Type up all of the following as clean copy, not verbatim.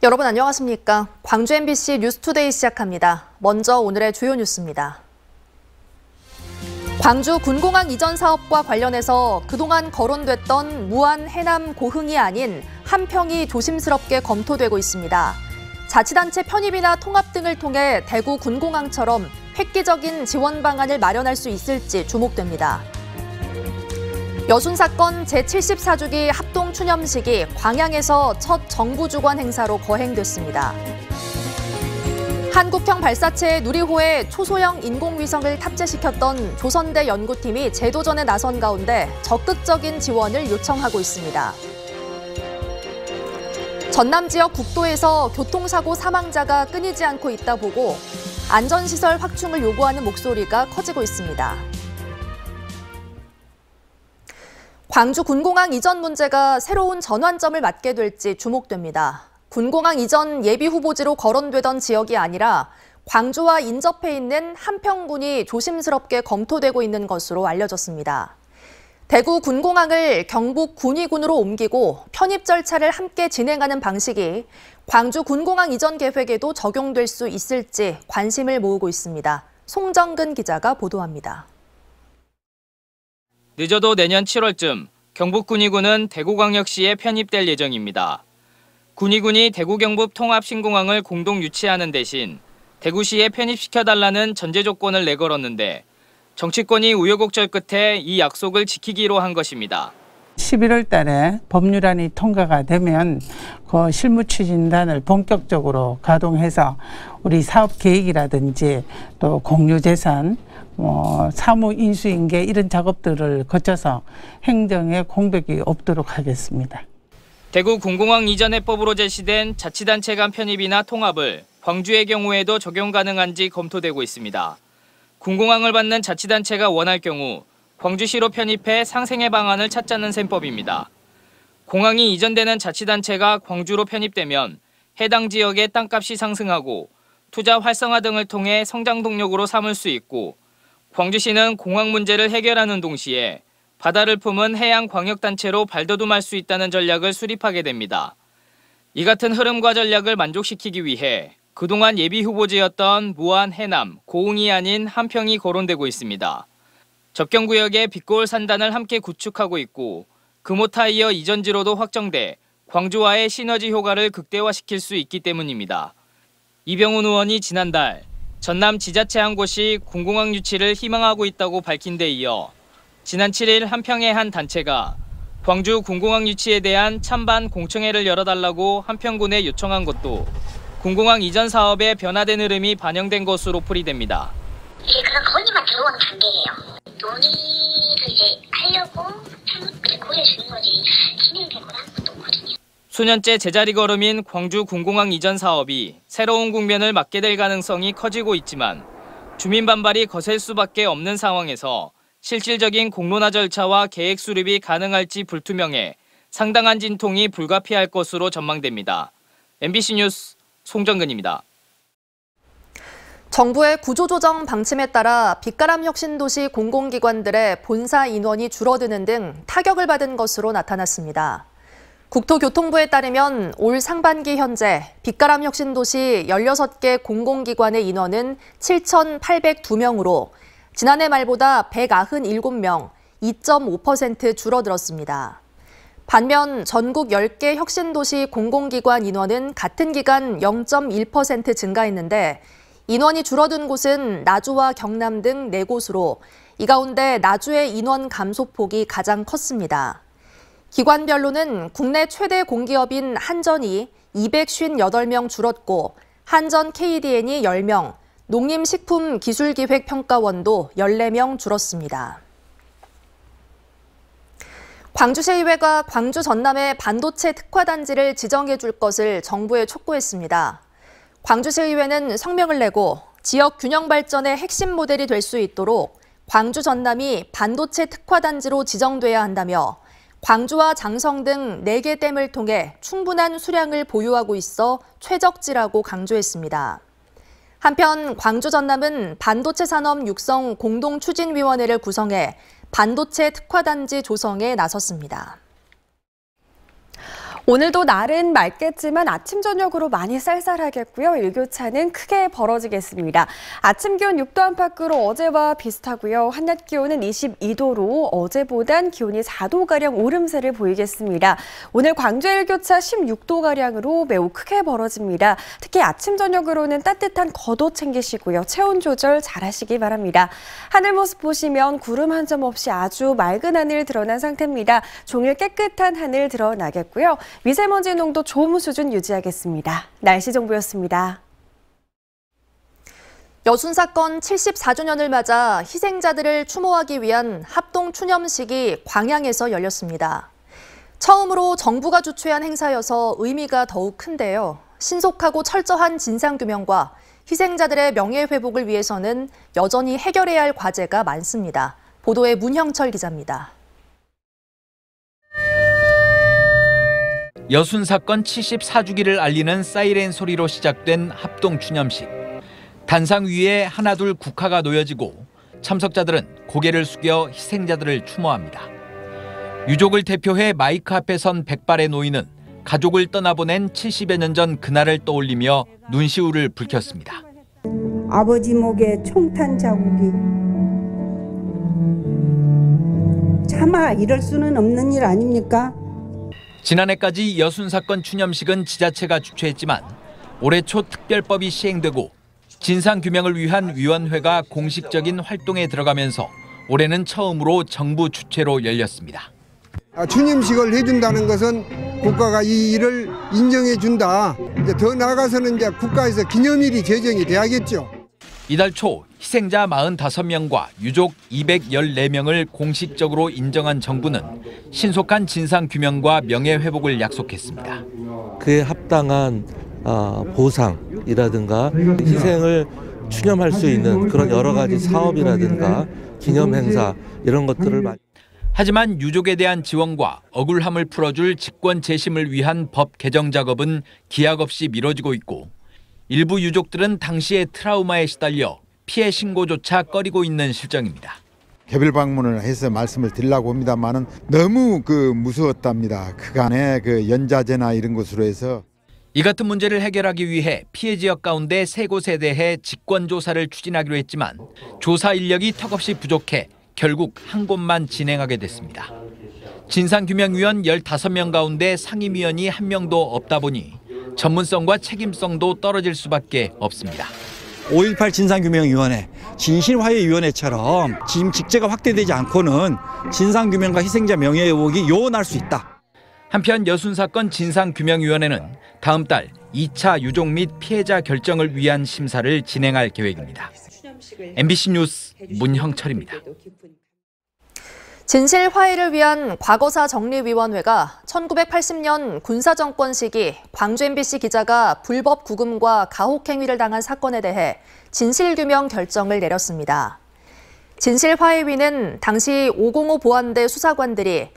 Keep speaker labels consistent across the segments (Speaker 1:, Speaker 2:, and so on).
Speaker 1: 여러분 안녕하십니까? 광주 MBC 뉴스투데이 시작합니다. 먼저 오늘의 주요 뉴스입니다. 광주 군공항 이전 사업과 관련해서 그동안 거론됐던 무안 해남 고흥이 아닌 함평이 조심스럽게 검토되고 있습니다. 자치단체 편입이나 통합 등을 통해 대구 군공항처럼 획기적인 지원 방안을 마련할 수 있을지 주목됩니다. 여순 사건 제74주기 합동 추념식이 광양에서 첫 정부 주관 행사로 거행됐습니다. 한국형 발사체 누리호에 초소형 인공위성을 탑재시켰던 조선대 연구팀이 재도전에 나선 가운데 적극적인 지원을 요청하고 있습니다. 전남 지역 국도에서 교통사고 사망자가 끊이지 않고 있다 보고 안전시설 확충을 요구하는 목소리가 커지고 있습니다. 광주 군공항 이전 문제가 새로운 전환점을 맞게 될지 주목됩니다. 군공항 이전 예비 후보지로 거론되던 지역이 아니라 광주와 인접해 있는 함평군이 조심스럽게 검토되고 있는 것으로 알려졌습니다. 대구 군공항을 경북 군위군으로 옮기고 편입 절차를 함께 진행하는 방식이 광주 군공항 이전 계획에도 적용될 수 있을지 관심을 모으고 있습니다. 송정근 기자가 보도합니다.
Speaker 2: 늦어도 내년 7월쯤 경북 군위군은 대구광역시에 편입될 예정입니다. 군위군이 대구 경북 통합 신공항을 공동 유치하는 대신 대구시에 편입시켜달라는 전제 조건을 내걸었는데 정치권이 우여곡절 끝에 이 약속을 지키기로 한 것입니다.
Speaker 3: 11월 달에 법률안이 통과가 되면 그 실무 추진단을 본격적으로 가동해서 우리 사업 계획이라든지 또 공유 재산, 사무 인수인계 이런 작업들을 거쳐서 행정에 공백이 없도록 하겠습니다.
Speaker 2: 대구 군공항 이전 해법으로 제시된 자치단체 간 편입이나 통합을 광주의 경우에도 적용 가능한지 검토되고 있습니다. 군공항을 받는 자치단체가 원할 경우 광주시로 편입해 상생의 방안을 찾자는 셈법입니다. 공항이 이전되는 자치단체가 광주로 편입되면 해당 지역의 땅값이 상승하고 투자 활성화 등을 통해 성장 동력으로 삼을 수 있고 광주시는 공항 문제를 해결하는 동시에 바다를 품은 해양광역단체로 발돋움할 수 있다는 전략을 수립하게 됩니다. 이 같은 흐름과 전략을 만족시키기 위해 그동안 예비 후보지였던 무안 해남 고흥이 아닌 함평이 거론되고 있습니다. 접경구역에 빛고울 산단을 함께 구축하고 있고 금호타이어 이전지로도 확정돼 광주와의 시너지 효과를 극대화시킬 수 있기 때문입니다. 이병훈 의원이 지난달 전남 지자체 한 곳이 군공항 유치를 희망하고 있다고 밝힌 데 이어 지난 7일 함평의 한 단체가 광주 군공항 유치에 대한 찬반 공청회를 열어달라고 함평군에 요청한 것도 군공항 이전 사업의 변화된 흐름이 반영된 것으로 풀이됩니다.
Speaker 4: 이제 그냥 거기만 들어오는 단계예요. 논의를 이제 하려고 고려해 주는 거지 진행되거나 한 것도 없거든요.
Speaker 2: 수년째 제자리 걸음인 광주 군공항 이전 사업이 새로운 국면을 맞게 될 가능성이 커지고 있지만 주민 반발이 거셀 수밖에 없는 상황에서 실질적인 공론화 절차와 계획 수립이 가능할지 불투명해 상당한 진통이 불가피할 것으로 전망됩니다. MBC 뉴스 송정근입니다.
Speaker 1: 정부의 구조조정 방침에 따라 빗가람 혁신도시 공공기관들의 본사 인원이 줄어드는 등 타격을 받은 것으로 나타났습니다. 국토교통부에 따르면 올 상반기 현재 빗가람 혁신도시 16개 공공기관의 인원은 7,802명으로 지난해 말보다 197명, 2.5% 줄어들었습니다. 반면 전국 10개 혁신도시 공공기관 인원은 같은 기간 0.1% 증가했는데 인원이 줄어든 곳은 나주와 경남 등 4곳으로 이 가운데 나주의 인원 감소폭이 가장 컸습니다. 기관별로는 국내 최대 공기업인 한전이 258명 줄었고 한전 KDN이 10명, 농림식품기술기획평가원도 14명 줄었습니다. 광주시의회가 광주 전남에 반도체 특화단지를 지정해 줄 것을 정부에 촉구했습니다. 광주시의회는 성명을 내고 지역 균형 발전의 핵심 모델이 될 수 있도록 광주 전남이 반도체 특화단지로 지정돼야 한다며 광주와 장성 등 4개 댐을 통해 충분한 수량을 보유하고 있어 최적지라고 강조했습니다. 한편 광주 전남은 반도체 산업 육성 공동추진위원회를 구성해 반도체 특화단지 조성에 나섰습니다.
Speaker 5: 오늘도 날은 맑겠지만 아침 저녁으로 많이 쌀쌀하겠고요. 일교차는 크게 벌어지겠습니다. 아침 기온 6도 안팎으로 어제와 비슷하고요. 한낮 기온은 22도로 어제보단 기온이 4도가량 오름세를 보이겠습니다. 오늘 광주 일교차 16도가량으로 매우 크게 벌어집니다. 특히 아침 저녁으로는 따뜻한 겉옷 챙기시고요. 체온 조절 잘하시기 바랍니다. 하늘 모습 보시면 구름 한 점 없이 아주 맑은 하늘 드러난 상태입니다. 종일 깨끗한 하늘 드러나겠고요. 미세먼지 농도 좋음 수준 유지하겠습니다. 날씨 정보였습니다.
Speaker 1: 여순 사건 74주년을 맞아 희생자들을 추모하기 위한 합동 추념식이 광양에서 열렸습니다. 처음으로 정부가 주최한 행사여서 의미가 더욱 큰데요. 신속하고 철저한 진상규명과 희생자들의 명예회복을 위해서는 여전히 해결해야 할 과제가 많습니다. 보도에 문형철 기자입니다.
Speaker 6: 여순 사건 74주기를 알리는 사이렌 소리로 시작된 합동 추념식. 단상 위에 하나둘 국화가 놓여지고 참석자들은 고개를 숙여 희생자들을 추모합니다. 유족을 대표해 마이크 앞에 선 백발의 노인은 가족을 떠나보낸 70여 년 전 그날을 떠올리며 눈시울을 붉혔습니다.
Speaker 7: 아버지 목에 총탄 자국이 차마 이럴 수는 없는 일 아닙니까?
Speaker 6: 지난해까지 여순 사건 추념식은 지자체가 주최했지만 올해 초 특별법이 시행되고 진상규명을 위한 위원회가 공식적인 활동에 들어가면서 올해는 처음으로 정부 주최로 열렸습니다.
Speaker 8: 추념식을 해준다는 것은 국가가 이 일을 인정해준다. 이제 더 나아가서는 이제 국가에서 기념일이 제정이 돼야겠죠.
Speaker 6: 이달 초 희생자 45명과 유족 214명을 공식적으로 인정한 정부는 신속한 진상규명과 명예회복을 약속했습니다.
Speaker 9: 그에 합당한 보상이라든가 희생을 추념할 수 있는 그런 여러 가지 사업이라든가 기념행사 이런 것들을 많이.
Speaker 6: 하지만 유족에 대한 지원과 억울함을 풀어줄 직권 재심을 위한 법 개정 작업은 기약 없이 미뤄지고 있고 일부 유족들은 당시의 트라우마에 시달려 피해 신고조차 꺼리고 있는 실정입니다.
Speaker 10: 개별 방문을 해서 말씀을 드리려고 합니다만은 너무 무서웠답니다. 그간의 연자제나 이런 것으로 해서.
Speaker 6: 이 같은 문제를 해결하기 위해 피해 지역 가운데 3곳에 대해 직권 조사를 추진하기로 했지만 조사 인력이 턱없이 부족해 결국 한 곳만 진행하게 됐습니다. 진상규명위원 15명 가운데 상임위원이 1명도 없다 보니 전문성과 책임성도 떨어질 수밖에 없습니다.
Speaker 11: 5.18 진상규명위원회, 진실화해위원회처럼 지금 직제가 확대되지 않고는 진상규명과 희생자 명예회복이 요원할 수 있다.
Speaker 6: 한편 여순 사건 진상규명위원회는 다음 달 2차 유족 및 피해자 결정을 위한 심사를 진행할 계획입니다. MBC 뉴스 문형철입니다.
Speaker 1: 진실 화해를 위한 과거사 정리위원회가 1980년 군사정권 시기 광주 MBC 기자가 불법 구금과 가혹행위를 당한 사건에 대해 진실규명 결정을 내렸습니다. 진실화해위는 당시 505 보안대 수사관들이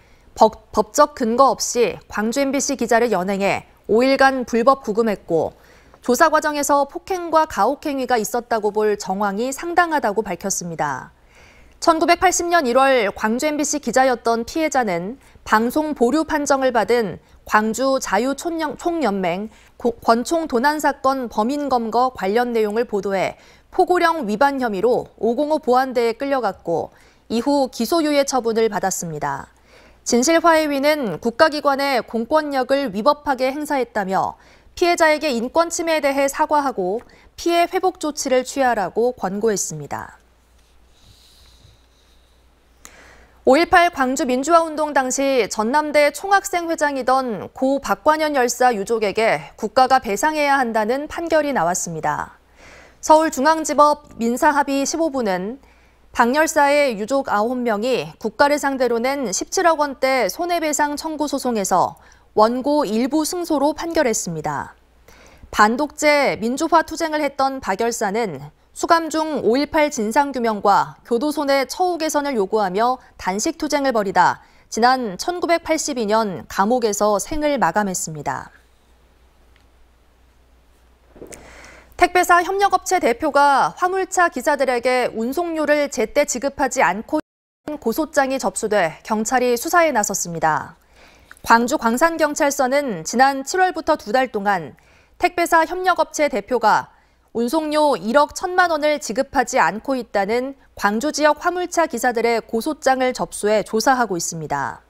Speaker 1: 법적 근거 없이 광주 MBC 기자를 연행해 5일간 불법 구금했고 조사 과정에서 폭행과 가혹행위가 있었다고 볼 정황이 상당하다고 밝혔습니다. 1980년 1월 광주 MBC 기자였던 피해자는 방송 보류 판정을 받은 광주 자유총연맹 권총 도난 사건 범인 검거 관련 내용을 보도해 포고령 위반 혐의로 505 보안대에 끌려갔고 이후 기소유예 처분을 받았습니다. 진실화해위는 국가기관의 공권력을 위법하게 행사했다며 피해자에게 인권 침해에 대해 사과하고 피해 회복 조치를 취하라고 권고했습니다. 5.18 광주 민주화운동 당시 전남대 총학생 회장이던 고 박관현 열사 유족에게 국가가 배상해야 한다는 판결이 나왔습니다. 서울중앙지법 민사합의 15부는 박 열사의 유족 9명이 국가를 상대로 낸 17억 원대 손해배상 청구 소송에서 원고 일부 승소로 판결했습니다. 반독재 민주화 투쟁을 했던 박 열사는 수감 중 5.18 진상규명과 교도소 내 처우 개선을 요구하며 단식 투쟁을 벌이다 지난 1982년 감옥에서 생을 마감했습니다. 택배사 협력업체 대표가 화물차 기사들에게 운송료를 제때 지급하지 않고 있는 고소장이 접수돼 경찰이 수사에 나섰습니다. 광주 광산경찰서는 지난 7월부터 2달 동안 택배사 협력업체 대표가 운송료 1억 1천만 원을 지급하지 않고 있다는 광주 지역 화물차 기사들의 고소장을 접수해 조사하고 있습니다.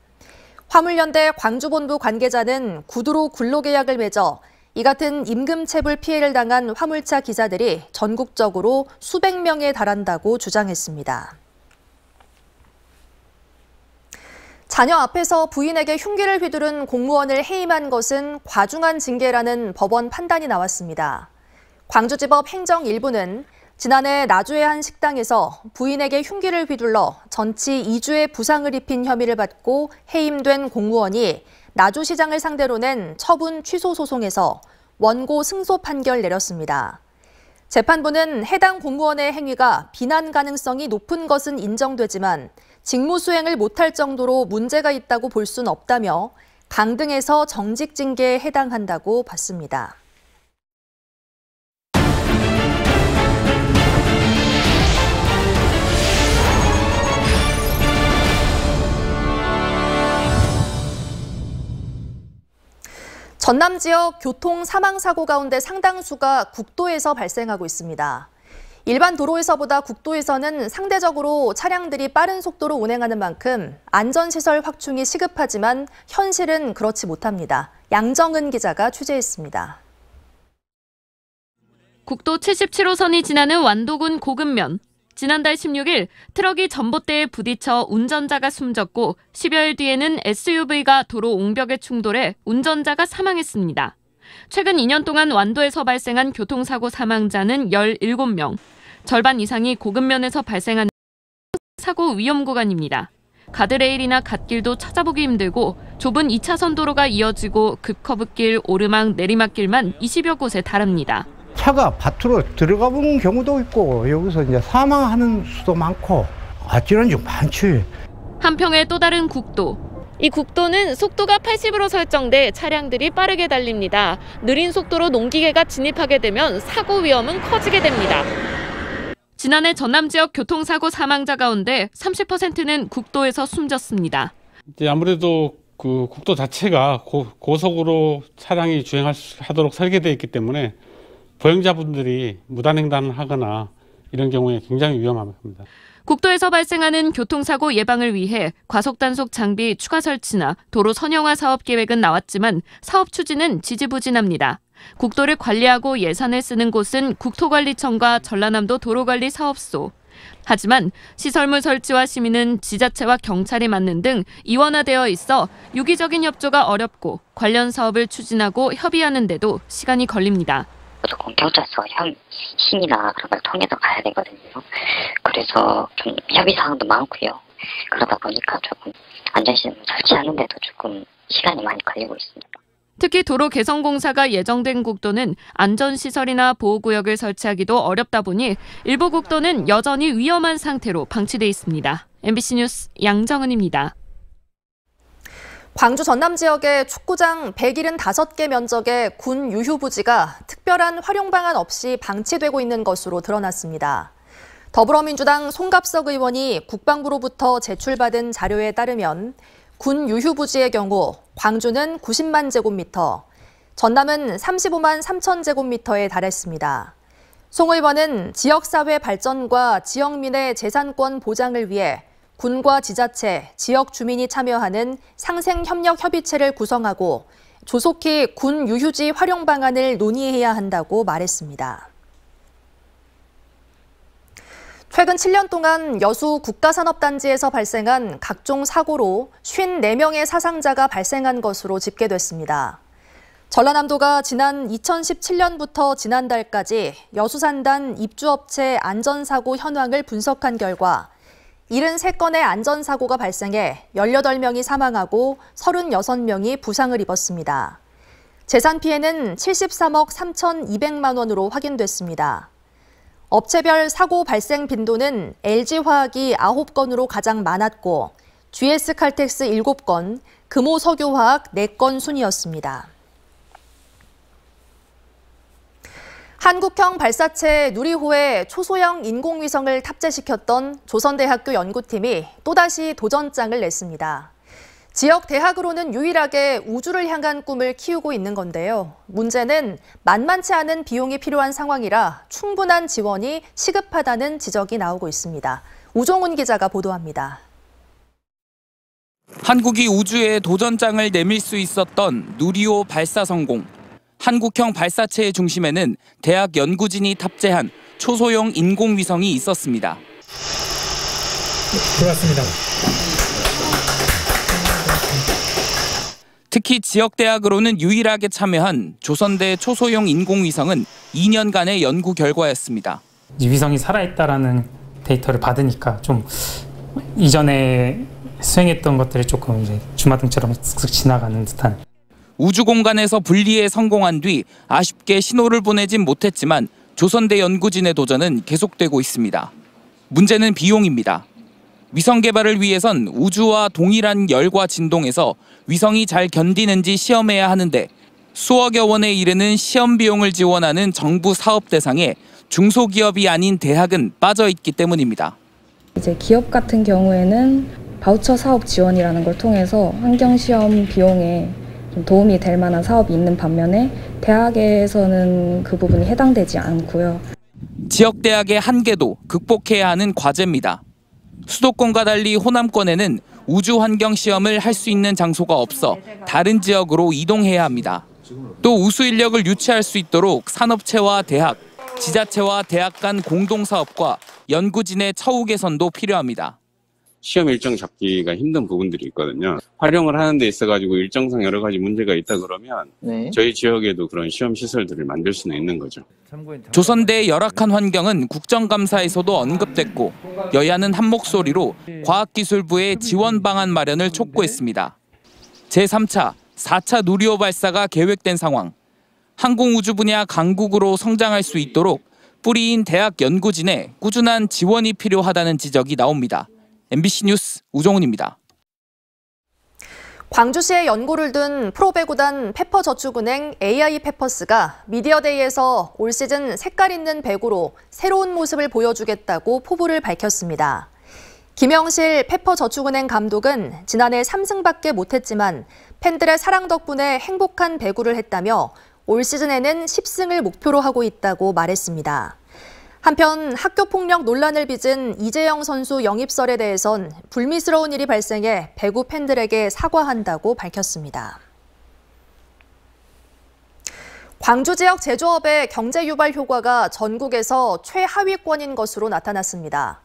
Speaker 1: 화물연대 광주본부 관계자는 구두로 근로계약을 맺어 이 같은 임금체불 피해를 당한 화물차 기사들이 전국적으로 수백 명에 달한다고 주장했습니다. 자녀 앞에서 부인에게 흉기를 휘두른 공무원을 해임한 것은 과중한 징계라는 법원 판단이 나왔습니다. 광주지법 행정 1부는 지난해 나주의 한 식당에서 부인에게 흉기를 휘둘러 전치 2주의 부상을 입힌 혐의를 받고 해임된 공무원이 나주시장을 상대로 낸 처분 취소 소송에서 원고 승소 판결 내렸습니다. 재판부는 해당 공무원의 행위가 비난 가능성이 높은 것은 인정되지만 직무 수행을 못할 정도로 문제가 있다고 볼 수는 없다며 강등해서 정직 징계에 해당한다고 봤습니다. 전남 지역 교통 사망사고 가운데 상당수가 국도에서 발생하고 있습니다. 일반 도로에서보다 국도에서는 상대적으로 차량들이 빠른 속도로 운행하는 만큼 안전시설 확충이 시급하지만 현실은 그렇지 못합니다. 양정은 기자가 취재했습니다.
Speaker 12: 국도 77호선이 지나는 완도군 고금면. 지난달 16일 트럭이 전봇대에 부딪혀 운전자가 숨졌고 10여일 뒤에는 SUV가 도로 옹벽에 충돌해 운전자가 사망했습니다. 최근 2년 동안 완도에서 발생한 교통사고 사망자는 17명. 절반 이상이 고금면에서 발생한 사고 위험 구간입니다. 가드레일이나 갓길도 찾아보기 힘들고 좁은 2차선 도로가 이어지고 급커브길, 오르막, 내리막길만 20여 곳에 달합니다.
Speaker 13: 차가 밭으로 들어가 본 경우도 있고 여기서 이제 사망하는 수도 많고 아찔한 중 많지.
Speaker 12: 한평의 또 다른 국도. 이 국도는 속도가 80으로 설정돼 차량들이 빠르게 달립니다. 느린 속도로 농기계가 진입하게 되면 사고 위험은 커지게 됩니다. 지난해 전남 지역 교통사고 사망자 가운데 30%는 국도에서 숨졌습니다.
Speaker 14: 이제 아무래도 그 국도 자체가 고속으로 차량이 주행하도록 설계되어 있기 때문에 보행자분들이 무단횡단을 하거나 이런 경우에 굉장히 위험합니다.
Speaker 12: 국도에서 발생하는 교통사고 예방을 위해 과속단속 장비 추가 설치나 도로 선형화 사업 계획은 나왔지만 사업 추진은 지지부진합니다. 국도를 관리하고 예산을 쓰는 곳은 국토관리청과 전라남도 도로관리사업소. 하지만 시설물 설치와 시민은 지자체와 경찰이 맡는 등 이원화되어 있어 유기적인 협조가 어렵고 관련 사업을 추진하고 협의하는 데도 시간이 걸립니다.
Speaker 15: 무조건 경찰서 힘이나 그런 걸 통해서 가야 되거든요. 그래서 좀 협의 사항도 많고요. 그러다 보니까 조금 안전시설 설치하는 데도 조금 시간이 많이 걸리고 있습니다.
Speaker 12: 특히 도로 개선공사가 예정된 국도는 안전시설이나 보호구역을 설치하기도 어렵다 보니 일부 국도는 여전히 위험한 상태로 방치돼 있습니다. MBC 뉴스 양정은입니다.
Speaker 1: 광주 전남 지역의 축구장 175개 면적의 군 유휴부지가 특별한 활용 방안 없이 방치되고 있는 것으로 드러났습니다. 더불어민주당 송갑석 의원이 국방부로부터 제출받은 자료에 따르면 군 유휴부지의 경우 광주는 90만 제곱미터, 전남은 35만 3천 제곱미터에 달했습니다. 송 의원은 지역사회 발전과 지역민의 재산권 보장을 위해 군과 지자체, 지역 주민이 참여하는 상생협력협의체를 구성하고 조속히 군 유휴지 활용 방안을 논의해야 한다고 말했습니다. 최근 7년 동안 여수 국가산업단지에서 발생한 각종 사고로 54명의 사상자가 발생한 것으로 집계됐습니다. 전라남도가 지난 2017년부터 지난달까지 여수산단 입주업체 안전사고 현황을 분석한 결과 73건의 안전사고가 발생해 18명이 사망하고 36명이 부상을 입었습니다. 재산 피해는 73억 3,200만 원으로 확인됐습니다. 업체별 사고 발생 빈도는 LG화학이 9건으로 가장 많았고 GS칼텍스 7건, 금호석유화학 4건 순이었습니다. 한국형 발사체 누리호에 초소형 인공위성을 탑재시켰던 조선대학교 연구팀이 또다시 도전장을 냈습니다. 지역 대학으로는 유일하게 우주를 향한 꿈을 키우고 있는 건데요. 문제는 만만치 않은 비용이 필요한 상황이라 충분한 지원이 시급하다는 지적이 나오고 있습니다. 우종훈 기자가 보도합니다.
Speaker 16: 한국이 우주에 도전장을 내밀 수 있었던 누리호 발사 성공. 한국형 발사체의 중심에는 대학 연구진이 탑재한 초소형 인공위성이 있었습니다.
Speaker 17: 들어왔습니다.
Speaker 16: 특히 지역대학으로는 유일하게 참여한 조선대 초소형 인공위성은 2년간의 연구 결과였습니다.
Speaker 17: 이 위성이 살아있다라는 데이터를 받으니까 좀 이전에 수행했던 것들이 조금 이제 주마등처럼 쓱 지나가는 듯한.
Speaker 16: 우주 공간에서 분리에 성공한 뒤 아쉽게 신호를 보내진 못했지만 조선대 연구진의 도전은 계속되고 있습니다. 문제는 비용입니다. 위성 개발을 위해선 우주와 동일한 열과 진동에서 위성이 잘 견디는지 시험해야 하는데 수억여 원에 이르는 시험 비용을 지원하는 정부 사업 대상에 중소기업이 아닌 대학은 빠져 있기 때문입니다.
Speaker 18: 이제 기업 같은 경우에는 바우처 사업 지원이라는 걸 통해서 환경시험 비용에 좀 도움이 될 만한 사업이 있는 반면에 대학에서는 그 부분이 해당되지 않고요.
Speaker 16: 지역대학의 한계도 극복해야 하는 과제입니다. 수도권과 달리 호남권에는 우주환경시험을 할 수 있는 장소가 없어 다른 지역으로 이동해야 합니다. 또 우수 인력을 유치할 수 있도록 산업체와 대학, 지자체와 대학 간 공동사업과 연구진의 처우 개선도 필요합니다.
Speaker 19: 시험 일정 잡기가 힘든 부분들이 있거든요. 활용을 하는 데 있어가지고 일정상 여러 가지 문제가 있다 그러면 저희 지역에도 그런 시험 시설들을 만들 수는 있는 거죠.
Speaker 16: 조선대의 열악한 환경은 국정감사에서도 언급됐고 여야는 한 목소리로 과학기술부의 지원 방안 마련을 촉구했습니다. 제3차, 4차 누리호 발사가 계획된 상황. 항공우주 분야 강국으로 성장할 수 있도록 뿌리인 대학 연구진에 꾸준한 지원이 필요하다는 지적이 나옵니다. MBC 뉴스 우종훈입니다.
Speaker 1: 광주시에 연고를 둔 프로배구단 페퍼저축은행 AI페퍼스가 미디어데이에서 올 시즌 색깔 있는 배구로 새로운 모습을 보여주겠다고 포부를 밝혔습니다. 김영실 페퍼저축은행 감독은 지난해 3승밖에 못했지만 팬들의 사랑 덕분에 행복한 배구를 했다며 올 시즌에는 10승을 목표로 하고 있다고 말했습니다. 한편 학교폭력 논란을 빚은 이재영 선수 영입설에 대해선 불미스러운 일이 발생해 배구 팬들에게 사과한다고 밝혔습니다. 광주 지역 제조업의 경제 유발 효과가 전국에서 최하위권인 것으로 나타났습니다.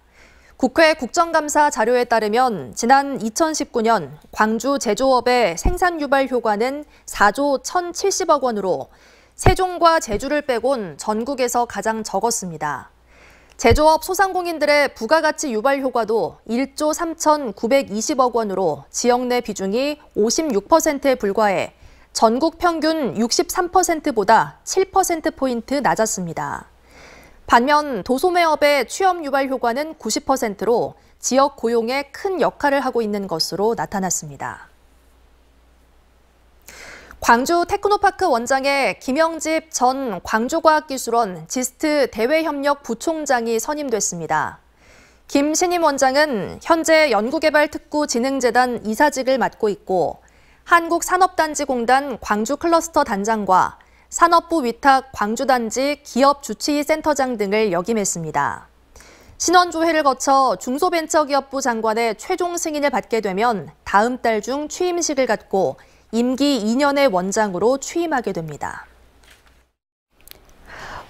Speaker 1: 국회 국정감사 자료에 따르면 지난 2019년 광주 제조업의 생산 유발 효과는 4조 1,070억 원으로 세종과 제주를 빼곤 전국에서 가장 적었습니다. 제조업 소상공인들의 부가가치 유발 효과도 1조 3,920억 원으로 지역 내 비중이 56%에 불과해 전국 평균 63%보다 7%포인트 낮았습니다. 반면 도소매업의 취업 유발 효과는 90%로 지역 고용에 큰 역할을 하고 있는 것으로 나타났습니다. 광주 테크노파크 원장에 김영집 전 광주과학기술원 지스트 대외협력 부총장이 선임됐습니다. 김 신임 원장은 현재 연구개발특구진흥재단 이사직을 맡고 있고 한국산업단지공단 광주클러스터 단장과 산업부 위탁 광주단지 기업주치센터장 등을 역임했습니다. 신원조회를 거쳐 중소벤처기업부 장관의 최종 승인을 받게 되면 다음 달 중 취임식을 갖고 임기 2년의 원장으로 취임하게 됩니다.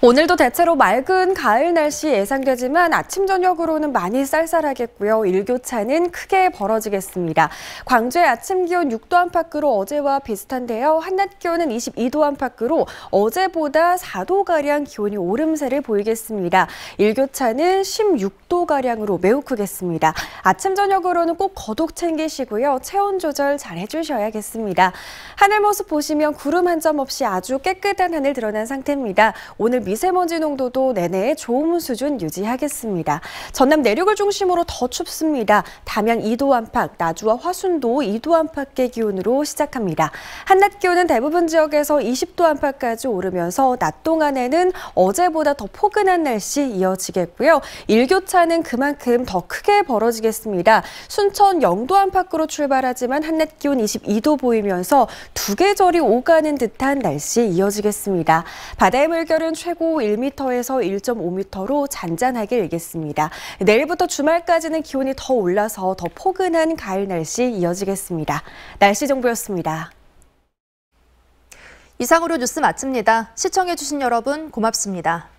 Speaker 5: 오늘도 대체로 맑은 가을 날씨 예상되지만 아침 저녁으로는 많이 쌀쌀하겠고요. 일교차는 크게 벌어지겠습니다. 광주의 아침 기온 6도 안팎으로 어제와 비슷한데요. 한낮 기온은 22도 안팎으로 어제보다 4도가량 기온이 오름세를 보이겠습니다. 일교차는 16도가량으로 매우 크겠습니다. 아침 저녁으로는 꼭 겉옷 챙기시고요. 체온 조절 잘 해주셔야겠습니다. 하늘 모습 보시면 구름 한 점 없이 아주 깨끗한 하늘 드러난 상태입니다. 오늘 미세먼지 농도도 내내 좋은 수준 유지하겠습니다. 전남 내륙을 중심으로 더 춥습니다. 담양 2도 안팎, 나주와 화순도 2도 안팎의 기온으로 시작합니다. 한낮 기온은 대부분 지역에서 20도 안팎까지 오르면서 낮 동안에는 어제보다 더 포근한 날씨 이어지겠고요. 일교차는 그만큼 더 크게 벌어지겠습니다. 순천 0도 안팎으로 출발하지만 한낮 기온 22도 보이면서 두 계절이 오가는 듯한 날씨 이어지겠습니다. 바다의 물결은 최고 1m에서 1.5m로 잔잔하게 일겠습니다. 내일부터 주말까지는 기온이 더 올라서 더 포근한 가을 날씨 이어지겠습니다. 날씨 정보였습니다.
Speaker 1: 이상으로 뉴스 마칩니다. 시청해주신 여러분 고맙습니다.